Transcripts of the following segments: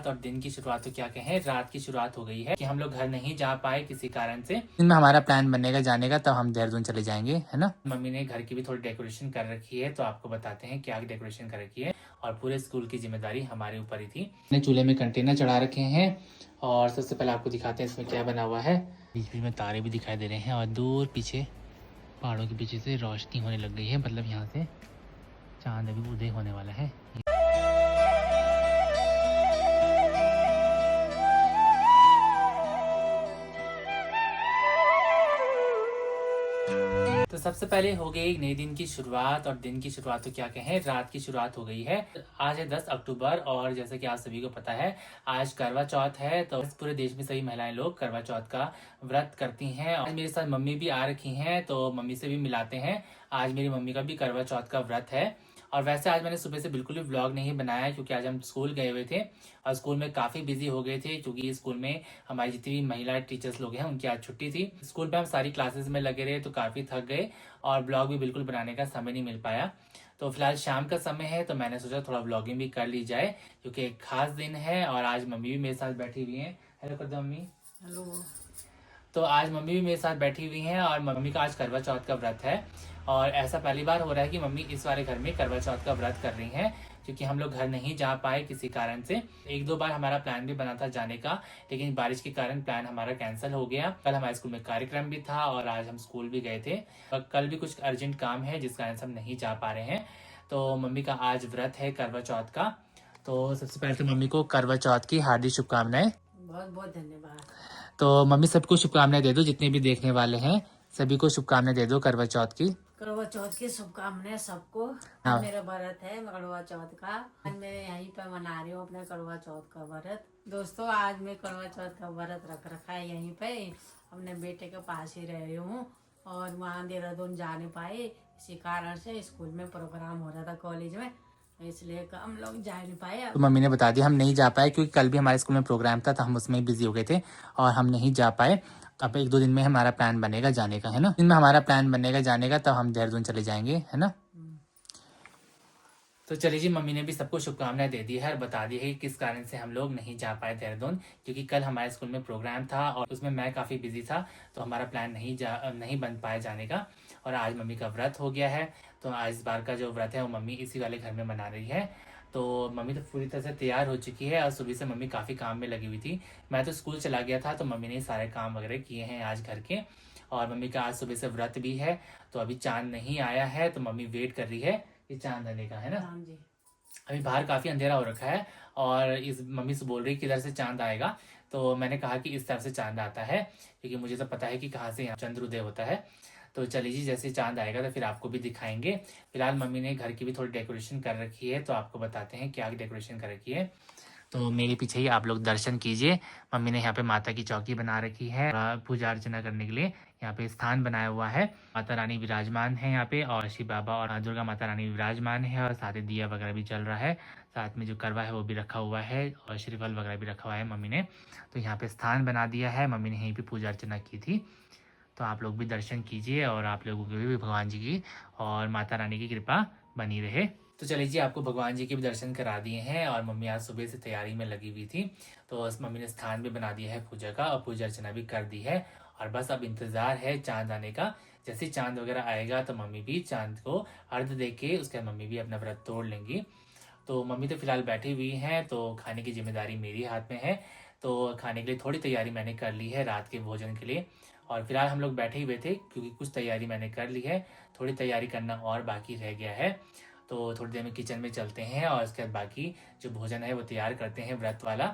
और दिन की शुरुआत तो क्या कहें, रात की शुरुआत हो गई है कि हम लोग घर नहीं जा पाए किसी कारण से। दिन में हमारा प्लान बनेगा जाने का, तब हम देहरादून चले जाएंगे, है ना। मम्मी ने घर की भी थोड़ी डेकोरेशन कर रखी है, तो आपको बताते हैं क्या डेकोरेशन कर रखी है। और पूरे स्कूल की जिम्मेदारी हमारे ऊपर ही थी। मैंने चूल्हे में कंटेनर चढ़ा रखे हैं और सबसे पहले आपको दिखाते हैं इसमें क्या बना हुआ है। बीच बीच में तारे भी दिखाई दे रहे हैं और दूर पीछे पहाड़ों के पीछे से रोशनी होने लग गई है, मतलब यहाँ से चांद अभी उदय होने वाला है। तो सबसे पहले हो गई नए दिन की शुरुआत, और दिन की शुरुआत तो क्या कहें, रात की शुरुआत हो गई है। आज है 10 अक्टूबर और जैसे कि आप सभी को पता है आज करवा चौथ है। तो पूरे देश में सभी महिलाएं लोग करवा चौथ का व्रत करती हैं। और मेरे साथ मम्मी भी आ रखी हैं, तो मम्मी से भी मिलाते हैं। आज मेरी मम्मी का भी करवा चौथ का व्रत है। और वैसे आज मैंने सुबह से बिल्कुल भी व्लॉग नहीं बनाया क्योंकि आज हम स्कूल गए हुए थे और स्कूल में काफ़ी बिजी हो गए थे, क्योंकि स्कूल में हमारी जितनी भी महिला टीचर्स लोग हैं उनकी आज छुट्टी थी। स्कूल में हम सारी क्लासेस में लगे रहे तो काफ़ी थक गए और ब्लॉग भी बिल्कुल बनाने का समय नहीं मिल पाया। तो फिलहाल शाम का समय है तो मैंने सोचा थोड़ा ब्लॉगिंग भी कर ली जाए, क्योंकि एक खास दिन है। और आज मम्मी भी मेरे साथ बैठी हुई हैं। हेलो कर दो मम्मी। हेलो। तो आज मम्मी भी मेरे साथ बैठी हुई हैं और मम्मी का आज करवा चौथ का व्रत है। और ऐसा पहली बार हो रहा है कि मम्मी इस वाले घर में करवा चौथ का व्रत कर रही हैं, क्योंकि हम लोग घर नहीं जा पाए किसी कारण से। एक दो बार हमारा प्लान भी बना था जाने का, लेकिन बारिश के कारण प्लान हमारा कैंसिल हो गया। कल हमारे स्कूल में कार्यक्रम भी था और आज हम स्कूल भी गए थे, और कल भी कुछ अर्जेंट काम है जिस कारण से हम नहीं जा पा रहे हैं। तो मम्मी का आज व्रत है करवा चौथ का। तो सबसे पहले तो मम्मी को करवा चौथ की हार्दिक शुभकामनाएं। बहुत बहुत धन्यवाद। तो मम्मी सबको शुभकामनाएं दे दो, जितने भी देखने वाले हैं सभी को शुभकामनाएं दे दो करवा चौथ की। करवा चौथ की शुभकामनाएं सबको। हाँ। आज मेरा व्रत है करवा चौथ का। आज मैं यहीं पर मना रही हूँ अपने करवा चौथ का व्रत। दोस्तों आज मैं करवा चौथ का व्रत रख रखा है यहीं पे, अपने बेटे के पास ही रह रही हूँ और वहाँ देहरादून जा नहीं पाई, इसी कारण से स्कूल में प्रोग्राम हो रहा था कॉलेज में, इसलिए हम लोग जा नहीं पाए। तो मम्मी ने बता दिया हम नहीं जा पाए, क्योंकि कल भी हमारे स्कूल में प्रोग्राम था तो हम उसमें बिजी हो गए थे और हम नहीं जा पाए। अब एक दो दिन में हमारा प्लान बनेगा जाने का, है ना। दिन में हमारा प्लान बनेगा जाने का, तब हम देहरादून चले जाएंगे, है ना। तो चलिए जी, मम्मी ने भी सबको शुभकामनाएं दे दी है और बता दी है कि किस कारण से हम लोग नहीं जा पाए देहरादून, क्योंकि कल हमारे स्कूल में प्रोग्राम था और उसमें मैं काफ़ी बिजी था, तो हमारा प्लान नहीं बन पाया जाने का। और आज मम्मी का व्रत हो गया है, तो आज इस बार का जो व्रत है वो मम्मी इसी वाले घर में मना रही है। तो मम्मी तो पूरी तरह से तैयार हो चुकी है और सुबह से मम्मी काफ़ी काम में लगी हुई थी। मैं तो स्कूल चला गया था, तो मम्मी ने सारे काम वगैरह किए हैं आज घर के। और मम्मी का आज सुबह से व्रत भी है, तो अभी चांद नहीं आया है, तो मम्मी वेट कर रही है कि चांद आने का, है ना। हाँ जी। अभी बाहर काफ़ी अंधेरा हो रखा है और इस मम्मी से बोल रही है किधर से चांद आएगा। तो मैंने कहा कि इस तरफ से चांद आता है, क्योंकि मुझे तो पता है कि कहाँ से यहाँ चंद्र उदय होता है। तो चलिए जी, जैसे चांद आएगा तो फिर आपको भी दिखाएंगे। फिलहाल मम्मी ने घर की भी थोड़ी डेकोरेशन कर रखी है, तो आपको बताते हैं क्या डेकोरेशन कर रखी है। तो मेरे पीछे ही आप लोग दर्शन कीजिए। मम्मी ने यहाँ पे माता की चौकी बना रखी है पूजा अर्चना करने के लिए। यहाँ पे स्थान बनाया हुआ है, माता रानी विराजमान है यहाँ पे, और शिव बाबा और दुर्गा माता रानी विराजमान है, और साथ ही दिया वगैरह भी चल रहा है। साथ में जो करवा है वो भी रखा हुआ है और श्रीफल वगैरह भी रखा हुआ है मम्मी ने। तो यहाँ पे स्थान बना दिया है, मम्मी ने यहीं पे पूजा अर्चना की थी। तो आप लोग भी दर्शन कीजिए और आप लोगों को भी भगवान जी की और माता रानी की कृपा बनी रहे। तो चलिए जी, आपको भगवान जी के भी दर्शन करा दिए हैं और मम्मी आज सुबह से तैयारी में लगी हुई थी। तो मम्मी ने स्थान भी बना दिया है पूजा का और पूजा अर्चना भी कर दी है, और बस अब इंतज़ार है चांद आने का। जैसे ही चांद वगैरह आएगा तो मम्मी भी चांद को अर्घ दे के उसके बाद मम्मी भी अपना व्रत तोड़ लेंगी। तो मम्मी तो फिलहाल बैठी हुई हैं, तो खाने की जिम्मेदारी मेरी हाथ में है। तो खाने के लिए थोड़ी तैयारी मैंने कर ली है रात के भोजन के लिए। और फिलहाल हम लोग बैठे हुए थे क्योंकि कुछ तैयारी मैंने कर ली है, थोड़ी तैयारी करना और बाकी रह गया है। तो थोड़ी देर में किचन में चलते हैं और उसके बाद बाकी जो भोजन है वो तैयार करते हैं व्रत वाला।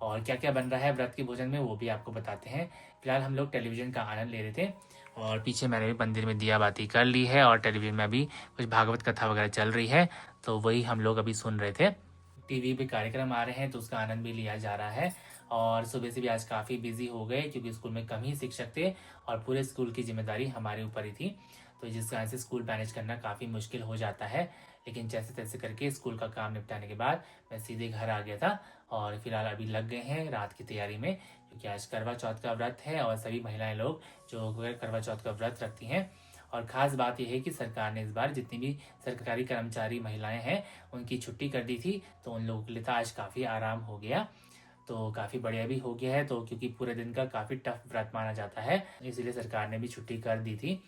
और क्या क्या बन रहा है व्रत के भोजन में वो भी आपको बताते हैं। फिलहाल हम लोग टेलीविज़न का आनंद ले रहे थे, और पीछे मैंने भी मंदिर में दिया बाती कर ली है और टेलीविज़न में अभी कुछ भागवत कथा वगैरह चल रही है, तो वही हम लोग अभी सुन रहे थे। टीवी पे कार्यक्रम आ रहे हैं तो उसका आनंद भी लिया जा रहा है। और सुबह से भी आज काफ़ी बिजी हो गए क्योंकि स्कूल में कम ही शिक्षक थे और पूरे स्कूल की जिम्मेदारी हमारे ऊपर ही थी, तो जिस कारण से स्कूल मैनेज करना काफ़ी मुश्किल हो जाता है। लेकिन जैसे तैसे करके स्कूल का काम निपटाने के बाद मैं सीधे घर आ गया था, और फिलहाल अभी लग गए हैं रात की तैयारी में, क्योंकि आज करवा चौथ का व्रत है और सभी महिलाएं लोग जो करवा चौथ का व्रत रखती हैं। और ख़ास बात यह है कि सरकार ने इस बार जितनी भी सरकारी कर्मचारी महिलाएं हैं उनकी छुट्टी कर दी थी, तो उन लोगों के लिए तो आज काफ़ी आराम हो गया। तो काफ़ी बढ़िया भी हो गया है। तो क्योंकि पूरे दिन का काफ़ी टफ व्रत माना जाता है, इसीलिए सरकार ने भी छुट्टी कर दी थी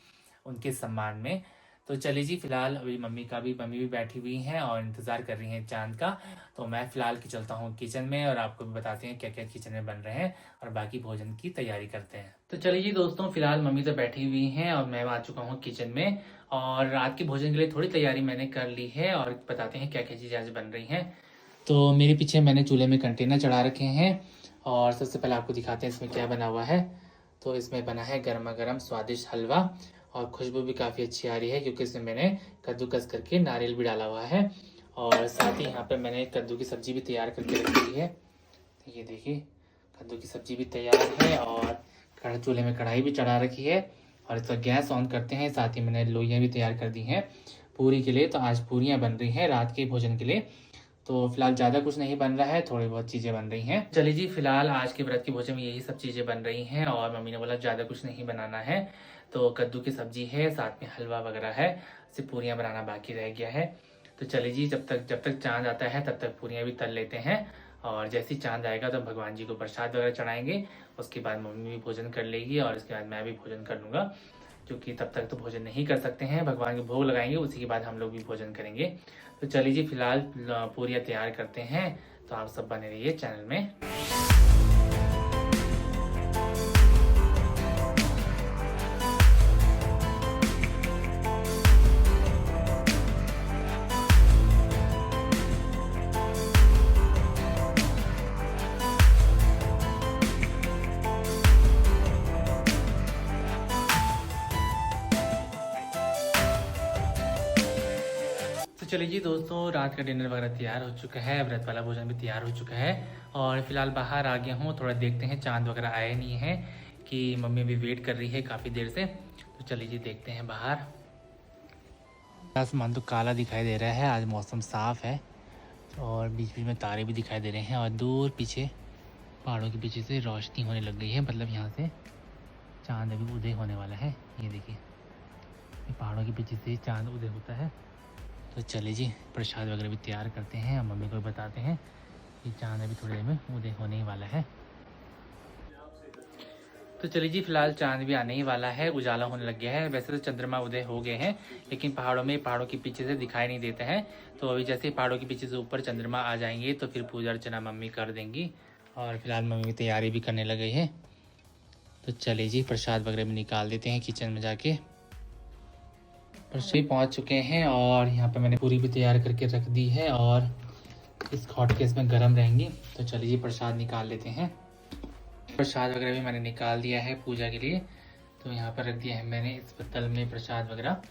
उनके सम्मान में। तो चलिए जी, फिलहाल अभी मम्मी भी बैठी हुई हैं और इंतज़ार कर रही हैं चांद का। तो मैं फिलहाल की चलता हूँ किचन में और आपको भी बताते हैं क्या क्या किचन में बन रहे हैं और बाकी भोजन की तैयारी करते हैं। तो चलिए जी दोस्तों, फिलहाल मम्मी तो बैठी हुई हैं और मैं आ चुका हूँ किचन में और रात के भोजन के लिए थोड़ी तैयारी मैंने कर ली है और बताते हैं क्या क्या चीज़ें आज बन रही हैं। तो मेरे पीछे मैंने चूल्हे में कंटेनर चढ़ा रखे हैं और सबसे पहले आपको दिखाते हैं इसमें क्या बना हुआ है। तो इसमें बना है गर्मा गर्म स्वादिष्ट हलवा और खुशबू भी काफ़ी अच्छी आ रही है क्योंकि इसमें मैंने कद्दूकस करके नारियल भी डाला हुआ है। और साथ ही यहाँ पे मैंने कद्दू की सब्जी भी तैयार करके रख दी है। तो ये देखिए, कद्दू की सब्जी भी तैयार है और चूल्हे में कढ़ाई भी चढ़ा रखी है और इसका गैस ऑन करते हैं। साथ ही मैंने लोइयाँ भी तैयार कर दी हैं पूरी के लिए। तो आज पूरियाँ बन रही हैं रात के भोजन के लिए। तो फिलहाल ज़्यादा कुछ नहीं बन रहा है, थोड़ी बहुत चीज़ें बन रही हैं। चलिए जी, फिलहाल आज के व्रत के भोजन में यही सब चीज़ें बन रही हैं और मम्मी ने बोला ज़्यादा कुछ नहीं बनाना है। तो कद्दू की सब्जी है, साथ में हलवा वगैरह है, सिर्फ पूरियाँ बनाना बाकी रह गया है। तो चलिए जी, जब तक चाँद आता है तब तक पूरियाँ भी तल लेते हैं और जैसे ही चाँद आएगा तो भगवान जी को प्रसाद वगैरह चढ़ाएंगे। उसके बाद मम्मी भी भोजन कर लेगी और इसके बाद मैं भी भोजन कर लूँगा, क्योंकि तब तक तो भोजन नहीं कर सकते हैं। भगवान के भोग लगाएंगे, उसी के बाद हम लोग भी भोजन करेंगे। तो चलिए जी, फिलहाल पूरियाँ तैयार करते हैं। तो आप सब बने रहिए चैनल में। तो चलिए जी दोस्तों, रात का डिनर वगैरह तैयार हो चुका है, व्रत वाला भोजन भी तैयार हो चुका है और फिलहाल बाहर आ गया हूँ। थोड़ा देखते हैं, चांद वगैरह आए नहीं है कि मम्मी भी वेट कर रही है काफ़ी देर से। तो चलिए जी, देखते हैं बाहर। आसमान तो काला दिखाई दे रहा है, आज मौसम साफ़ है और बीच बीच में तारे भी दिखाई दे रहे हैं और दूर पीछे पहाड़ों के पीछे से रोशनी होने लग गई है। मतलब यहाँ से चांद अभी उदय होने वाला है। ये देखिए, ये पहाड़ों के पीछे से चांद उदय होता है। तो चलिए जी, प्रसाद वगैरह भी तैयार करते हैं और मम्मी को बताते हैं कि चांद अभी थोड़ी देर में उदय होने ही वाला है। तो चलिए जी, फिलहाल चांद भी आने ही वाला है, उजाला होने लग गया है। वैसे तो चंद्रमा उदय हो गए हैं, लेकिन पहाड़ों के पीछे से दिखाई नहीं देते हैं। तो अभी जैसे ही पहाड़ों के पीछे से ऊपर चंद्रमा आ जाएंगे तो फिर पूजा अर्चना मम्मी कर देंगी और फिलहाल मम्मी तैयारी भी करने लग गई है। तो चलिए जी, प्रसाद वगैरह भी निकाल देते हैं किचन में जाके। प्रसाद पहुँच चुके हैं और यहाँ पर मैंने पूरी भी तैयार करके रख दी है और इस हॉटकेस में गर्म रहेंगी। तो चलिए जी, प्रसाद निकाल लेते हैं। प्रसाद वगैरह भी मैंने निकाल दिया है पूजा के लिए। तो यहाँ पर रख दिया है मैंने इस पत्तल में प्रसाद वगैरह।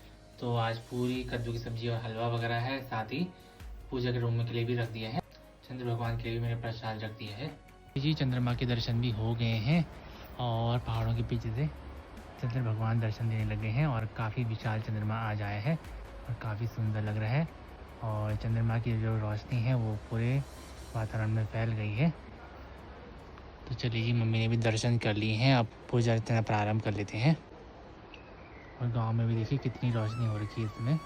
तो आज पूरी कद्दू की सब्जी और हलवा वगैरह है, साथ ही पूजा के रूम में के लिए भी रख दिया है। चंद्र भगवान के लिए भी मैंने प्रसाद रख दिया है जी। चंद्रमा के दर्शन भी हो गए हैं और पहाड़ों के पीछे से चंद्र भगवान दर्शन देने लगे हैं और काफ़ी विशाल चंद्रमा आज आया है और काफ़ी सुंदर लग रहा है और चंद्रमा की जो रोशनी है वो पूरे वातावरण में फैल गई है। तो चलिए जी, मम्मी ने भी दर्शन कर लिए हैं, अब पूजा अर्चना प्रारंभ कर लेते हैं। और गांव में भी देखिए कितनी रोशनी हो रखी है इसमें।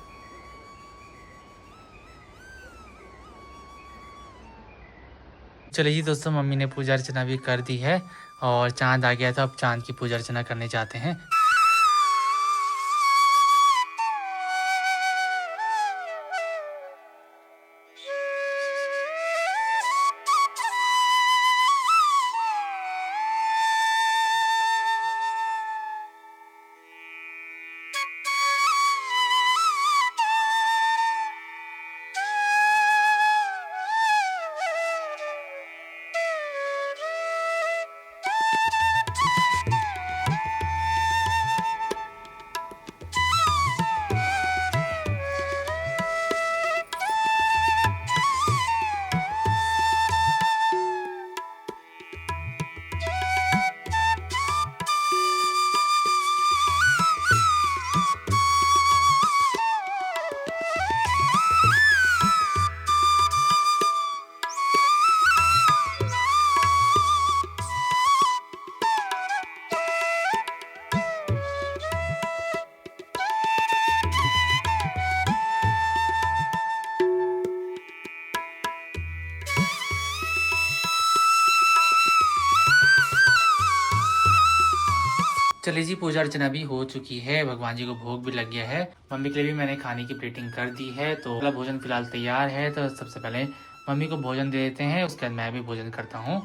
चलिए जी दोस्तों, मम्मी ने पूजा अर्चना भी कर दी है और चांद आ गया, तो अब चांद की पूजा अर्चना करने जाते हैं। चलिए जी, पूजा अर्चना भी हो चुकी है, भगवान जी को भोग भी लग गया है। मम्मी के लिए भी मैंने खाने की प्लेटिंग कर दी है, तो अगला भोजन फिलहाल तैयार है। तो सबसे पहले मम्मी को भोजन दे देते हैं, उसके बाद मैं भी भोजन करता हूँ।